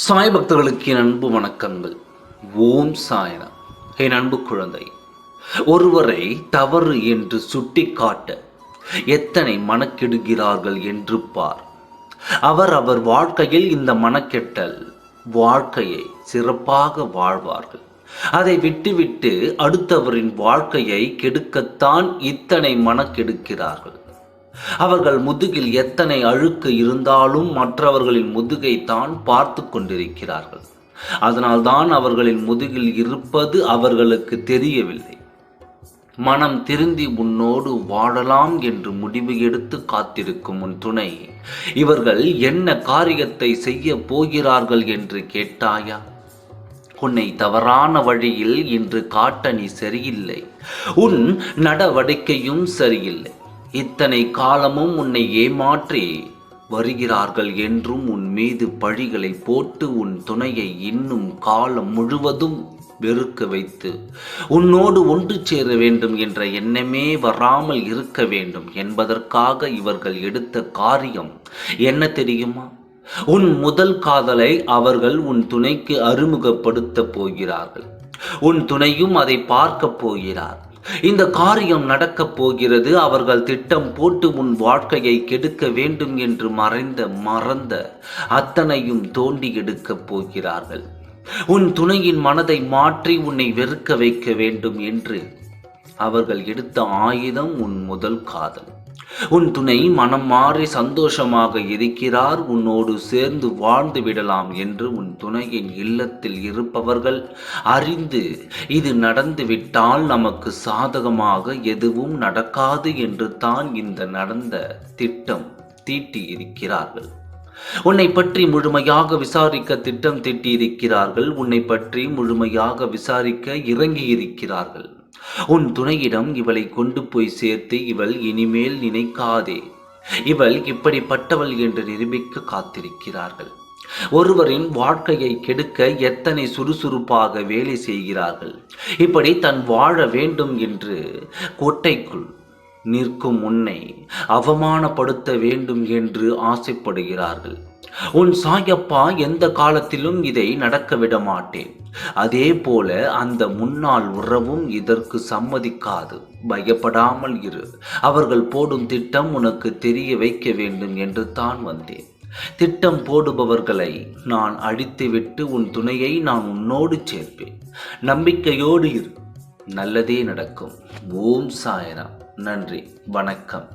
சாய் பக்தர்களுக்கு என் அன்பு வணக்கங்கள். ஓம் சாய்ராம். என் அன்பு குழந்தை, ஒருவரை தவறு என்று சுட்டிக்காட்ட எத்தனை மனக்கெடுகிறார்கள் என்று பார். அவர் வாழ்க்கையில் இந்த மனக்கெட்டல் வாழ்க்கையை சிறப்பாக வாழ்வார்கள். அதை விட்டுவிட்டு அடுத்தவரின் வாழ்க்கையை கெடுக்கத்தான் இத்தனை மனக்கெடுக்கிறார்கள். அவர்கள் முதுகில் எத்தனை அழுக்கு இருந்தாலும் மற்றவர்களின் முதுகை தான் பார்த்து கொண்டிருக்கிறார்கள். அதனால்தான் அவர்களின் முதுகில் இருப்பது அவர்களுக்கு தெரியவில்லை. மனம் திருந்தி உன்னோடு வாழலாம் என்று முடிவு எடுத்து காத்திருக்கும் உன் துணை இவர்கள் என்ன காரியத்தை செய்ய போகிறார்கள் என்று கேட்டாயா? உன்னை தவறான வழியில் இன்று காட்ட நீ சரியில்லை. உன் நடவடிக்கையும் சரியில்லை. இத்தனை காலமும் உன்னை ஏமாற்றி வருகிறார்கள் என்றும் உன் மீது பழிகளை போட்டு உன் துணையை இன்னும் காலம் முழுவதும் வெறுக்க வைத்து உன்னோடு ஒன்று சேர வேண்டும் என்ற எண்ணமே வராமல் இருக்க வேண்டும் என்பதற்காக இவர்கள் எடுத்த காரியம் என்ன தெரியுமா? உன் முதல் காதலை அவர்கள் உன் துணைக்கு அறிமுகப்படுத்த போகிறார்கள். உன் துணையும் அதை பார்க்க போகிறார். இந்த காரியம் நடக்கப் போகிறது. அவர்கள் திட்டம் போட்டு உன் வாழ்க்கையை கெடுக்க வேண்டும் என்று மறந்த அத்தனையும் தோண்டி எடுக்கப் போகிறார்கள். உன் துணையின் மனதை மாற்றி உன்னை வெறுக்க வைக்க வேண்டும் என்று அவர்கள் எடுத்த ஆயுதம் உன் முதல் காதல். உன் துணை மனம் மாறி சந்தோஷமாக இருக்கிறார். உன்னோடு சேர்ந்து வாழ்ந்து விடலாம் என்று உன் துணையின் இல்லத்தில் இருப்பவர்கள் அறிந்து இது நடந்து விட்டால் நமக்கு சாதகமாக எதுவும் நடக்காது என்று தான் இந்த நடந்த திட்டம் தீட்டி இருக்கிறார்கள். உன்னை பற்றி முழுமையாக விசாரிக்க திட்டம் தீட்டியிருக்கிறார்கள். உன்னை பற்றி முழுமையாக விசாரிக்க இறங்கி இருக்கிறார்கள். உன் துணையிடம் இவளை கொண்டு போய் சேர்த்து இவள் இனிமேல் நினைக்காதே, இவள் இப்படிப்பட்டவள் என்று நிரூபிக்க காத்திருக்கிறார்கள். ஒருவரின் வாழ்க்கையை கெடுக்க எத்தனை சுறுசுறுப்பாக வேலை செய்கிறார்கள். இப்படி தன் வாழ வேண்டும் என்று கோட்டைக்குள் நிற்கும் உன்னை அவமானப்படுத்த வேண்டும் என்று ஆசைப்படுகிறார்கள். உன் சாயப்பா எந்த காலத்திலும் இதை நடக்க விட மாட்டேன். அதே போல அந்த முன்னாள் உறவும் இதற்கு சம்மதிக்காது. பயப்படாமல் இரு. அவர்கள் போடும் திட்டம் உனக்கு தெரிய வைக்க வேண்டும் என்று தான் வந்தேன். திட்டம் போடுபவர்களை நான் அழித்துவிட்டு உன் துணையை நான் உன்னோடு சேர்ப்பேன். நம்பிக்கையோடு இரு. நல்லதே நடக்கும். ஓம் சாய்ராம். நன்றி, வணக்கம்.